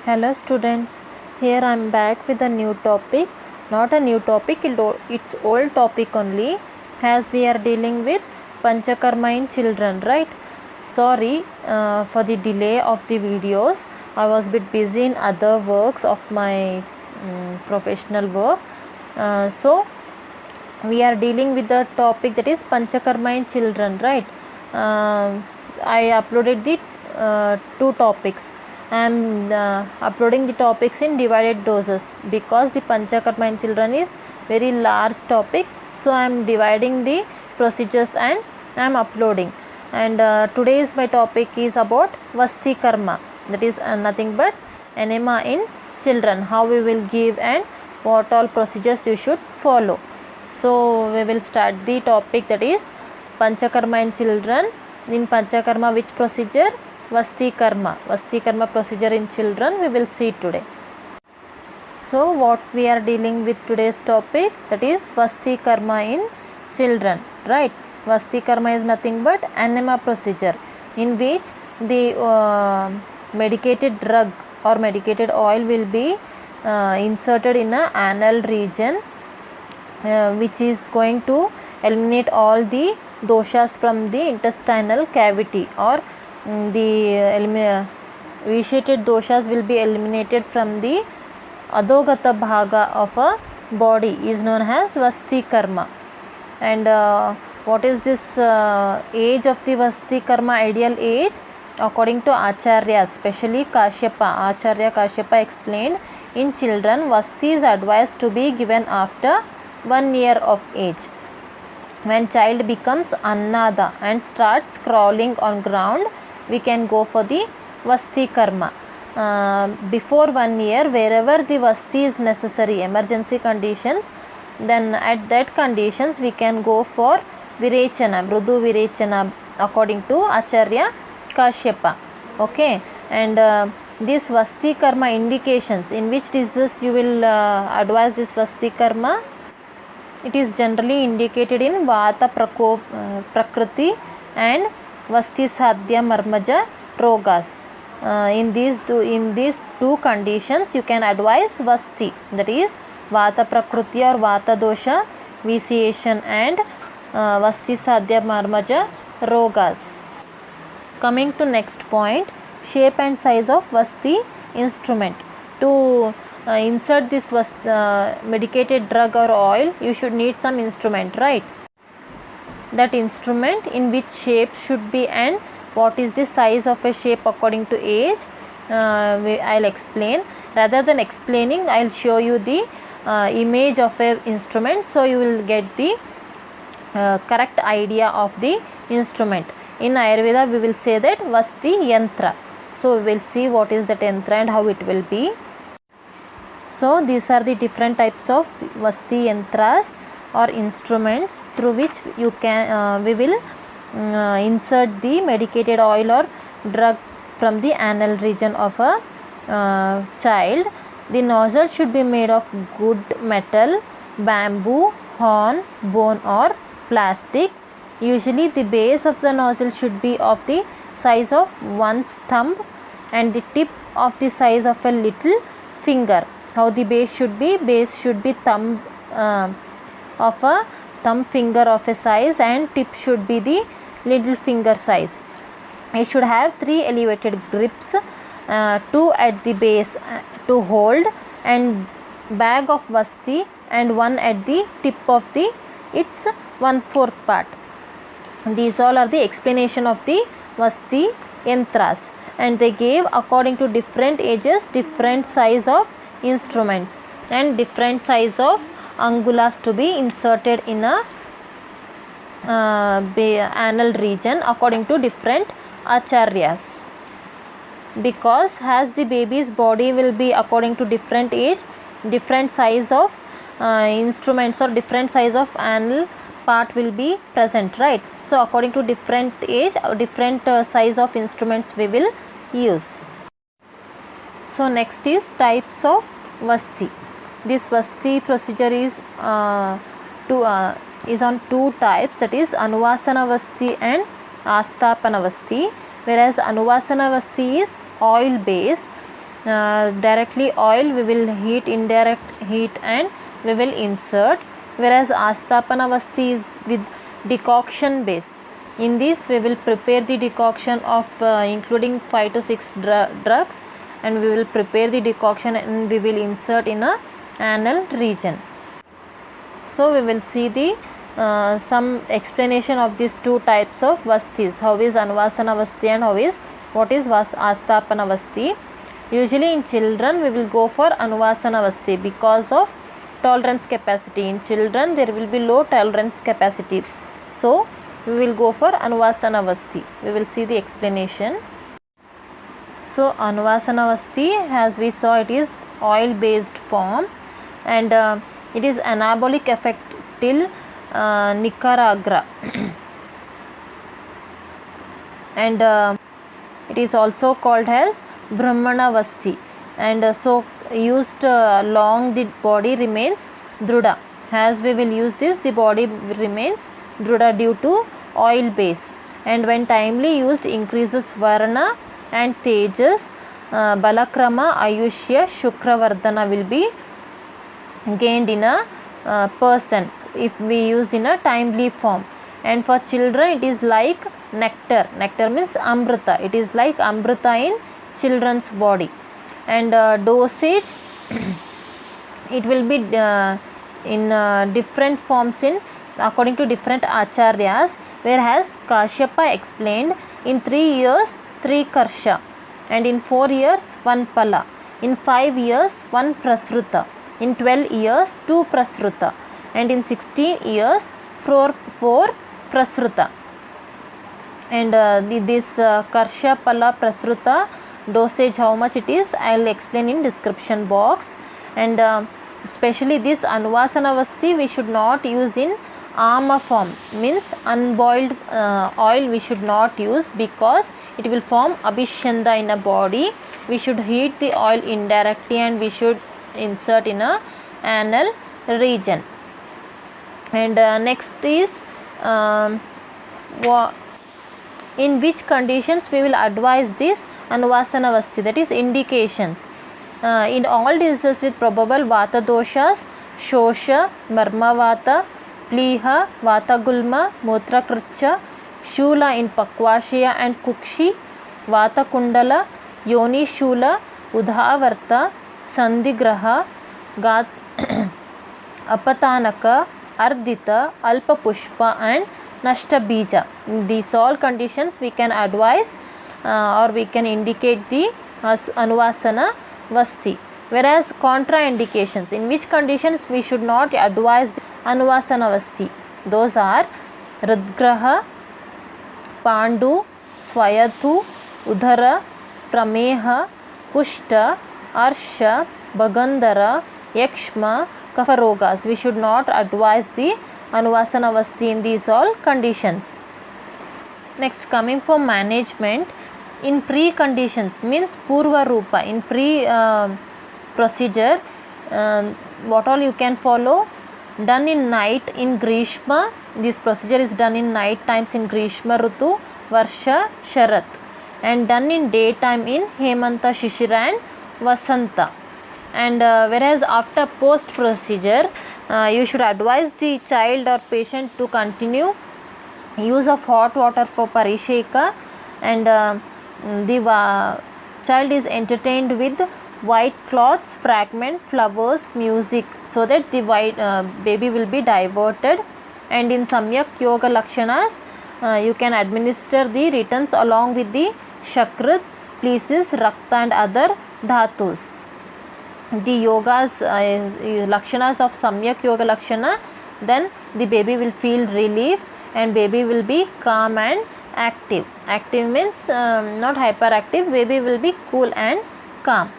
Hello students, here I am back with a new topic, not a new topic, it's old topic only, as we are dealing with Panchakarma in children, right? Sorry for the delay of the videos. I was a bit busy in other works of my professional work. So we are dealing with the topic that is Panchakarma in children, right? I uploaded the two topics. I am uploading the topics in divided doses because the Panchakarma in children is very large topic. So I am dividing the procedures and I am uploading. And today's my topic is about Vasti Karma, that is nothing but enema in children, how we will give and what all procedures you should follow. So we will start the topic, that is Panchakarma in children. In Panchakarma, which procedure? Vasti Karma. Vasti Karma procedure in children we will see today. So what we are dealing with today's topic, that is Vasti Karma in children, right? Vasti Karma is nothing but enema procedure in which the medicated drug or medicated oil will be inserted in a anal region, which is going to eliminate all the doshas from the intestinal cavity, or the vitiated doshas will be eliminated from the adogata bhaga of a body, is known as Vasti Karma. And what is this age of the Vasti Karma ideal age? According to Acharya, especially Acharya Kashyapa explained, in children Vasti is advised to be given after 1 year of age. When child becomes annada and starts crawling on ground, we can go for the Vasti Karma. Before 1 year, wherever the Vasti is necessary, emergency conditions, then at that conditions we can go for Virechana, Mrudu Virechana, according to Acharya Kashyapa. Okay, and this Vasti Karma indications, in which diseases you will advise this Vasti Karma? It is generally indicated in Vata Prakriti and Vasti Sadhya Marmaja Rogas. In these two conditions you can advise Vasti, that is Vata Prakriti or Vata Dosha vitiation and Vasti Sadhya Marmaja Rogas. Coming to next point, shape and size of Vasti instrument. To insert this medicated drug or oil, you should need some instrument, right? That instrument, in which shape should be and what is the size of a shape according to age, I'll explain. Rather than explaining, I'll show you the image of a instrument, so you will get the correct idea of the instrument. In Ayurveda we will say that Vasti Yantra. So we will see what is that yantra and how it will be. So these are the different types of Vasti Yantras or instruments through which you can we will insert the medicated oil or drug from the anal region of a child. The nozzle should be made of good metal, bamboo, horn, bone or plastic. Usually the base of the nozzle should be of the size of one's thumb and the tip of the size of a little finger. How the base should be? Base should be thumb of a thumb finger of a size, and tip should be the little finger size. It should have 3 elevated grips, 2 at the base to hold and bag of Vasti, and 1 at the tip of the its 1/4 part. These all are the explanation of the Vasti Yantras, and they gave according to different ages different size of instruments and different size of angulas to be inserted in a anal region according to different acharyas, because as the baby's body will be according to different age, different size of instruments or different size of anal part will be present, right? So according to different age, different size of instruments we will use. So next is types of Vasti. This Vasti procedure is on 2 types, that is Anuvasana Vasti and Astapana Vasti. Whereas Anuvasana Vasti is oil based directly oil we will heat, indirect heat, and we will insert. Whereas Asthapanavasti is with decoction base. In this we will prepare the decoction of including 5 to 6 drugs, and we will prepare the decoction and we will insert in a anal region. So we will see the some explanation of these two types of vastis. How is Anuvasana vasti and what is Asthapana vasti. Usually in children we will go for Anuvasana vasti because of tolerance capacity. In children there will be low tolerance capacity, so we will go for Anuvasana vasti. We will see the explanation. So Anuvasana vasti, as we saw, it is oil based form, and it is anabolic effect till Nicaragua and it is also called as Brahmana vasti, and so used long the body remains druda. As we will use this, the body remains druda due to oil base, and when timely used increases varna and tejas, balakrama, ayushya, shukravardhana will be gained in a person if we use in a timely form. And for children it is like nectar. Nectar means amrita. It is like amrita in children's body. And dosage it will be in different forms in according to different acharyas, whereas Kashyapa explained in 3 years 3 karsha, and in 4 years 1 pala, in 5 years 1 prasruta, in 12 years 2 prasruta, and in 16 years 4 prasruta. And this karsha, pala, prasruta dosage, how much it is, I will explain in description box. And especially this Anuvasana vasti we should not use in ama form, means unboiled oil we should not use, because it will form abhishanda in a body. We should heat the oil indirectly and we should insert in a anal region. And next is in which conditions we will advise this Anuvasana vasti, that is indications. In all diseases with probable vata doshas, shosha, marmavata, pliha, vata gulma, mutrakrcha, shula in pakvashaya and kukshi, vata kundala, yoni shula, udhavarta, sandhigraha, gat apatanaka, ardita, alpa pushpa and nashta bija. In these all conditions we can advise or we can indicate the Anuvasana vasti. Whereas contraindications, in which conditions we should not advise the Anuvasana vasti, those are Hridgraha, Pandu, Swayathu, Udhara, Prameha, Kushta, Arsha, Bagandhara, Yakshma, Kafarogas. We should not advise the Anuvasana vasti in these all conditions. Next, coming for management, in pre-conditions means Purva Rupa, in procedure, what all you can follow, done in night in Grishma, this procedure is done in night times in Grishma Rutu, Varsha, Sharat, and done in daytime in Hemanta, Shishira and Vasanta. And whereas after post procedure you should advise the child or patient to continue use of hot water for parisheka, and the child is entertained with white cloths, fragment, flowers, music, so that the baby will be diverted. And in Samyak Yoga Lakshanas you can administer the returns along with the Shakrit, Plesis, Rakta and other dhatus. The yogas, Lakshanas of Samyak Yoga Lakshana, then the baby will feel relief and baby will be calm and active. Active means not hyperactive, baby will be cool and calm.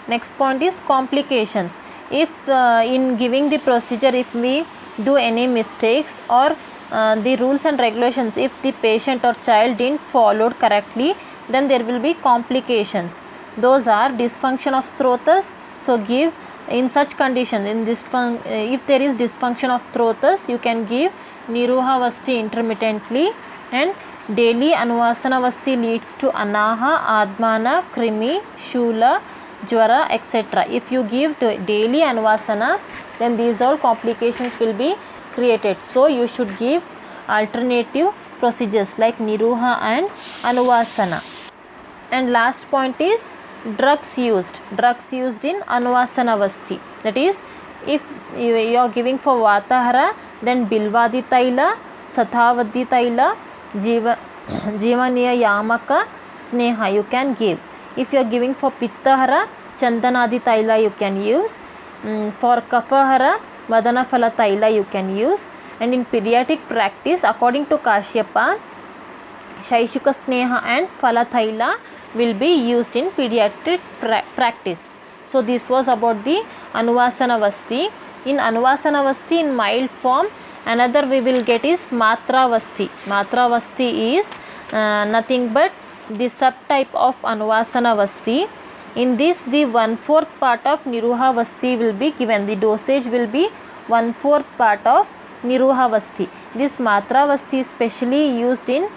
Next point is complications. If in giving the procedure, if we do any mistakes or the rules and regulations, if the patient or child didn't followed correctly, then there will be complications. Those are dysfunction of throatus. So give in such conditions, in this if there is dysfunction of throatus, you can give Niruha vasti intermittently, and daily Anuvasana vasti leads to Anaha, Admana, Krimi, Shula, jvara, etc. If you give daily anuvasana, then these all complications will be created. So you should give alternative procedures like niruha and anuvasana. And last point is drugs used in anuvasana-vasti. That is, if you are giving for vatahara, then bilvadi taila, sathavadi taila, jivaniya yamaka, sneha you can give. If you are giving for pittahara, chandanadi taila you can use. For kafahara, madanaphala taila you can use. And in pediatric practice, according to Kashyapa, shaishuka sneha and phala thaila will be used in pediatric practice. So this was about the anuvasana vasti. In anuvasana vasti in mild form, another we will get is matra vasti. Matra vasti is nothing but the subtype of anuvasana vasti. In this, the 1/4 part of niruha vasti will be given. The dosage will be 1/4 part of niruha vasti. This matra vasti is specially used in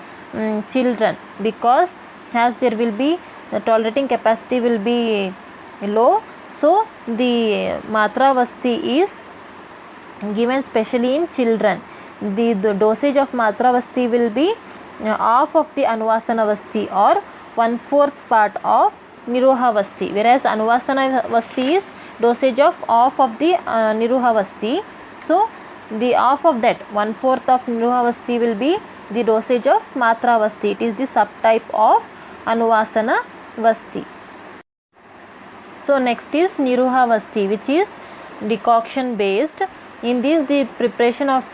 children, because as there will be the tolerating capacity will be low, so the matra vasti is given specially in children. The dosage of matra vasti will be half of the anuvasana vasti or 1/4 part of niruha vasti, whereas anuvasana vasti is dosage of half of the niruha vasti. So the half of that 1/4 of niruha vasti will be the dosage of matra vasti. It is the subtype of anuvasana vasti. So next is niruha vasti, which is decoction based. In this, the preparation of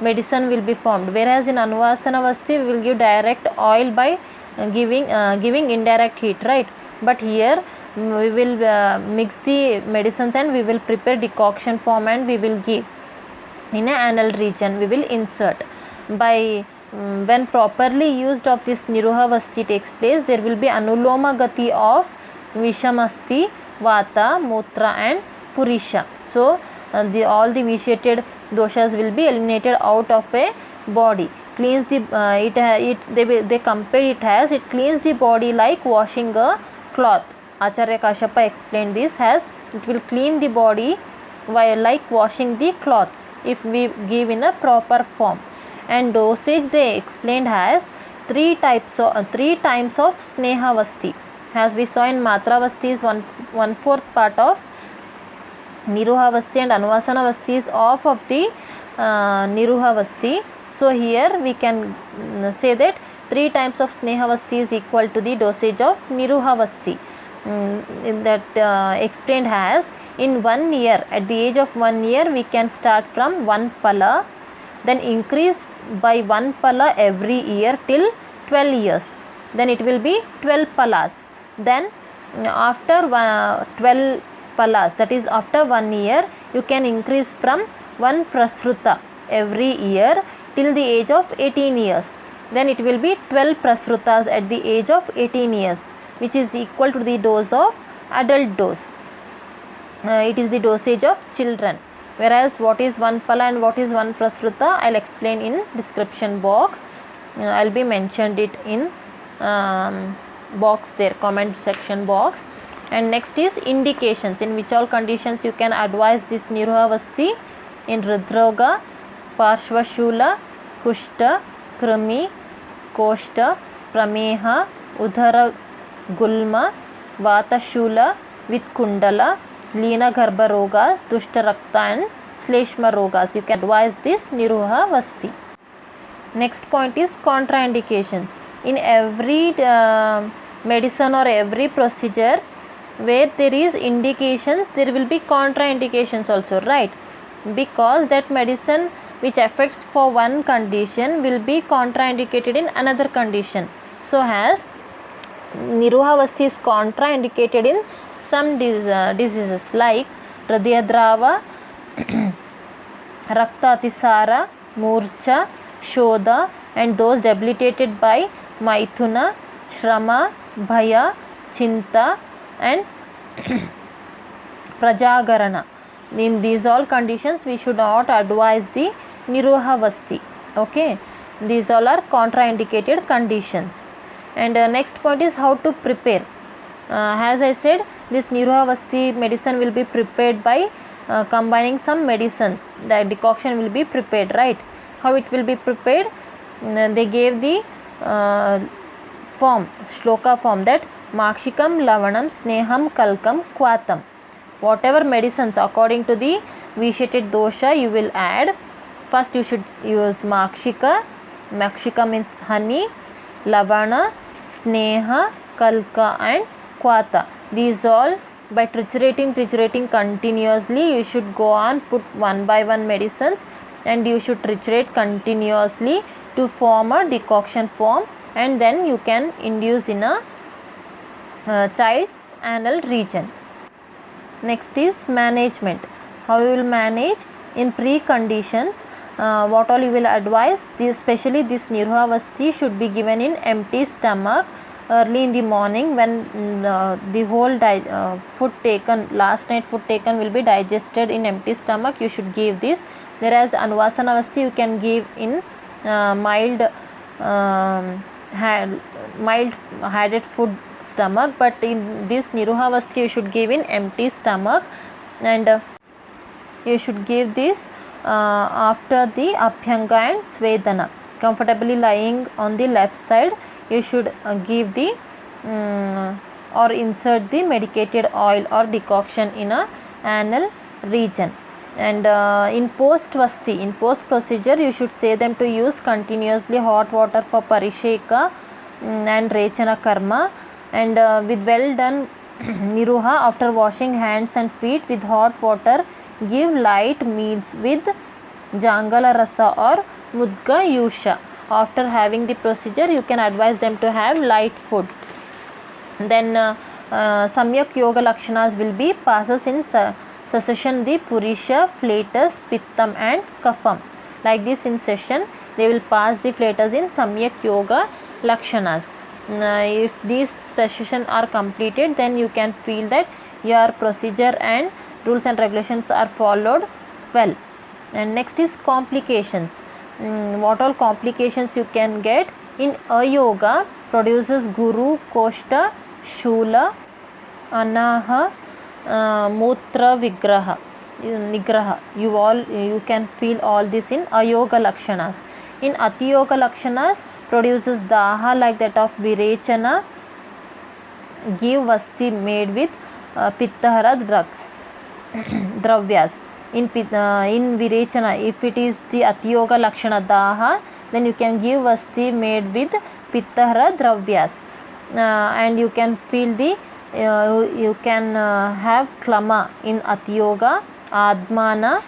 medicine will be formed, whereas in anuvasana vasti we will give direct oil by giving indirect heat, right? But here we will mix the medicines and we will prepare decoction form and we will give in an anal region. We will insert by when properly used of this niruha vasti takes place, there will be anuloma gati of vishamasti, vata, mutra and purisha. So all the vitiated doshas will be eliminated out of a body. Cleans the they compare it as it cleans the body like washing a cloth. Acharya Kashyapa explained this as it will clean the body while like washing the cloths if we give in a proper form. And dosage they explained as 3 times of sneha vasti. As we saw in matra vasti is 1/4 part of niruha vasti and anuvasana vasti is half of the niruha vasti. So here we can say that 3 times of sneha vasti is equal to the dosage of niruha vasti. That explained as in 1 year, at the age of 1 year we can start from 1 pala, then increase by 1 pala every year till 12 years, then it will be 12 palas. Then after 12 palas, that is after 1 year, you can increase from 1 prasruta every year till the age of 18 years, then it will be 12 prasrutas at the age of 18 years, which is equal to the dose of adult dose. It is the dosage of children, whereas what is 1 pala and what is 1 prasruta I will explain in description box. I will be mentioned it in box there, comment section box. And next is indications, in which all conditions you can advise this niruha vasti: in hridroga, parshvashula, kushta, krimi, koshta, prameha, udhara gulma, vatashula with kundala, leena garbha rogas, dushta rakta and shleshma rogas. You can advise this niruha vasti. Next point is contraindication. In every medicine or every procedure where there is indications, there will be contraindications also, right? Because that medicine which affects for one condition will be contraindicated in another condition. So as niruha vasti is contraindicated in some diseases like hridyadrava, rakta atisara, murcha, shodha, and those debilitated by maithuna, shrama, bhaya, chinta and prajagarana. In these all conditions we should not advise the niruha vasti. Okay, these all are contraindicated conditions. And next point is how to prepare. As I said, this Niruhavasti medicine will be prepared by combining some medicines. The decoction will be prepared, right? How it will be prepared? They gave the form, shloka form, that Makshikam, Lavanam, Sneham, Kalkam, Kwatam. Whatever medicines according to the vitiated dosha you will add. First you should use Makshika. Makshika means honey, Lavana, Sneha, Kalka and Kwata. These all, by triturating continuously, you should go on put one by one medicines, and you should triturate continuously to form a decoction form, and then you can induce in a child's anal region. Next is management. How you will manage in preconditions. What all you will advise, especially this Niruhavasti should be given in empty stomach early in the morning, when the whole food taken, last night food taken, will be digested in empty stomach. You should give this. Whereas Anuvasanavasti you can give in mild haded food stomach, but in this Niruhavasti you should give in empty stomach, and you should give this after the Abhyanga and Svedana. Comfortably lying on the left side, you should give the or insert the medicated oil or decoction in a anal region. And in post procedure, you should say them to use continuously hot water for Parisheka and Rechana Karma, and with well done Niruha, after washing hands and feet with hot water, give light meals with Jangala Rasa or Mudga Yusha. After having the procedure, you can advise them to have light food. Then Samyak Yoga Lakshanas will be passes in succession the Purisha, Flatus, Pittam and Kapham. Like this in session, they will pass the flatus in Samyak Yoga Lakshanas. If these sessions are completed, then you can feel that your procedure and rules and regulations are followed well. And next is complications. What all complications you can get in Ayoga produces Guru, Koshta, Shula, Anaha, Mutra Vigraha, Nigraha. You can feel all this in Ayoga Lakshanas. In Atiyoga Lakshanas produces Daha like that of Virechana, give Vasti made with Pittahara drugs, Dravyas. In Virechana, if it is the Atiyoga Lakshana Daha, then you can give Vasti made with Pittahara Dravyas, and you can feel the you can have Klama in Atiyoga, Admana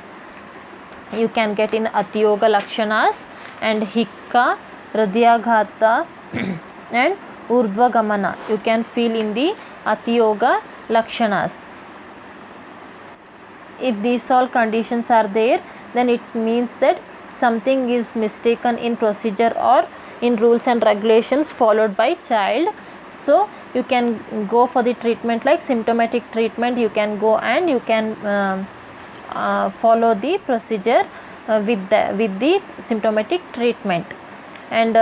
you can get in Atiyoga Lakshanas, and Hikka, Hridyaghata and Urdhvagamana you can feel in the Atiyoga Lakshanas. If these all conditions are there, then it means that something is mistaken in procedure or in rules and regulations followed by child. So you can go for the treatment, like symptomatic treatment. You can go and you can follow the procedure with the symptomatic treatment. And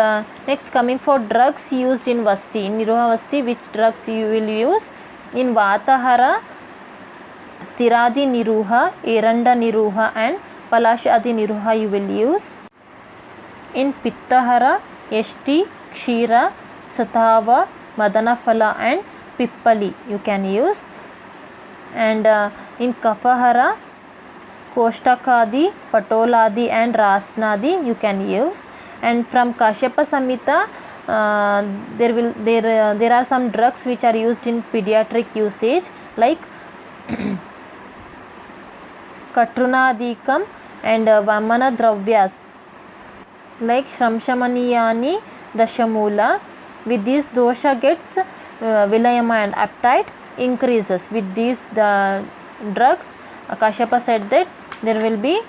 next, coming for drugs used in Vasti, in Niruhavasti, which drugs you will use? In Vatahara, Stiradi Niruha, Eranda Niruha and Palashadi Niruha you will use. In Pittahara, Yashti, Kshira, Satava, Madanaphala and Pippali you can use. And in Kafahara, Koshtakadi, Patoladi and Rasnadi you can use. And from Kashyapa Samhita, there are some drugs which are used in pediatric usage, like Katrunadikam and Vamana Dravyas, like Shramshamaniyani Dashamula. With these, dosha gets Vilayama and appetite increases. With these drugs, Kashyapa said that there will be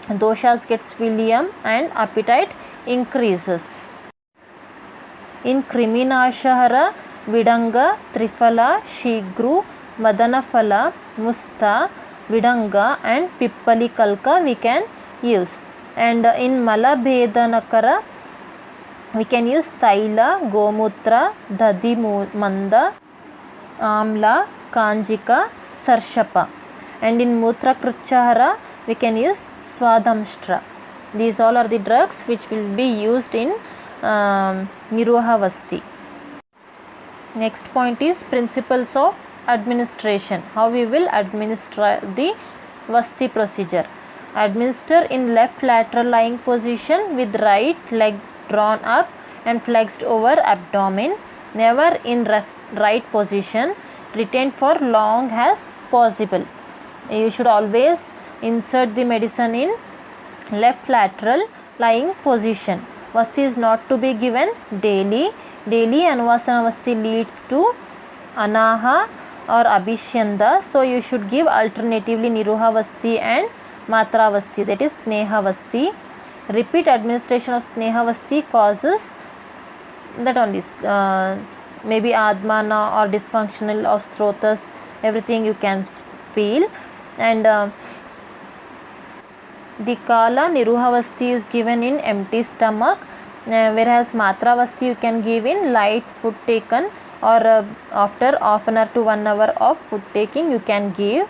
doshas gets Vilayam and appetite increases. In Kriminashahara, Vidanga, Trifala, Shigru, Madanaphala, Musta, Vidanga and Pippali Kalka we can use. And in Malabhedanakara we can use Taila, Gomutra, Dadi Manda, Amla, Kanjika, Sarshapa. And in Mutra Kruchahara we can use Swadhamshtra. These all are the drugs which will be used in Niruhavasti. Next point is principles of administration. How we will administer the Vasti procedure. Administer in left lateral lying position with right leg drawn up and flexed over abdomen. Never in right position. Retain for long as possible. You should always insert the medicine in left lateral lying position. Vasti is not to be given daily. Daily Anuvasana Vasti leads to Anaha or Abhishyanda. So you should give alternatively Niruha Vasti and Matra Vasti, that is Sneha Vasti. Repeat administration of Sneha Vasti causes that only maybe Admana or dysfunctional of Srotas, everything you can feel. And the Kala Niruhavasti is given in empty stomach, whereas Matravasti you can give in light food taken, or after half an hour to 1 hour of food taking you can give,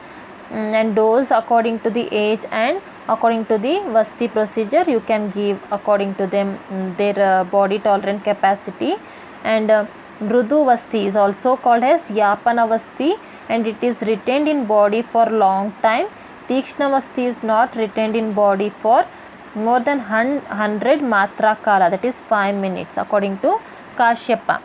and dose according to the age and according to the Vasti procedure you can give according to them their body tolerant capacity. And Mrudu Vasti is also called as Yapana Vasti, and it is retained in body for long time. Tikshna Vasti is not retained in body for more than 100 Matra Kala, that is 5 minutes according to Kashyapa.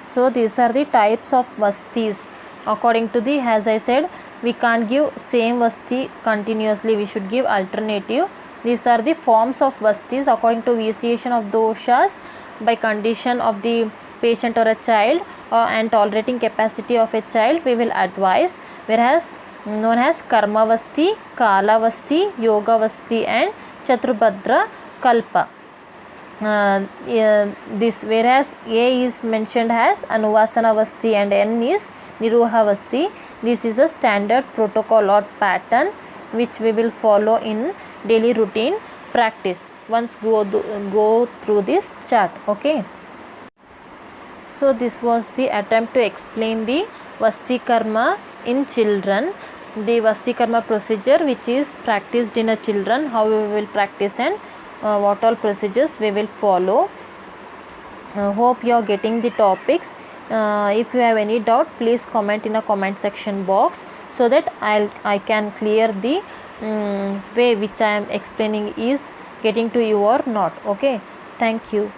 So these are the types of Vastis. According to the, as I said, we can't give same Vasti continuously, we should give alternative. These are the forms of Vastis according to vitiation of doshas by condition of the patient or a child and tolerating capacity of a child we will advise, whereas known as Karma Vasti, Kala Vasti, Yoga Vasti and Chaturbhadra Kalpa. This, whereas A is mentioned as Anuvasana Vasti and N is Niruha Vasti. This is a standard protocol or pattern which we will follow in daily routine practice. Once go through this chart, okay. So this was the attempt to explain the Vasti Karma in children, the Vasti Karma procedure which is practiced in a children, how we will practice and what all procedures we will follow. Hope you are getting the topics. If you have any doubt, please comment in a comment section box so that I can clear the way which I am explaining is getting to you or not. Okay, thank you.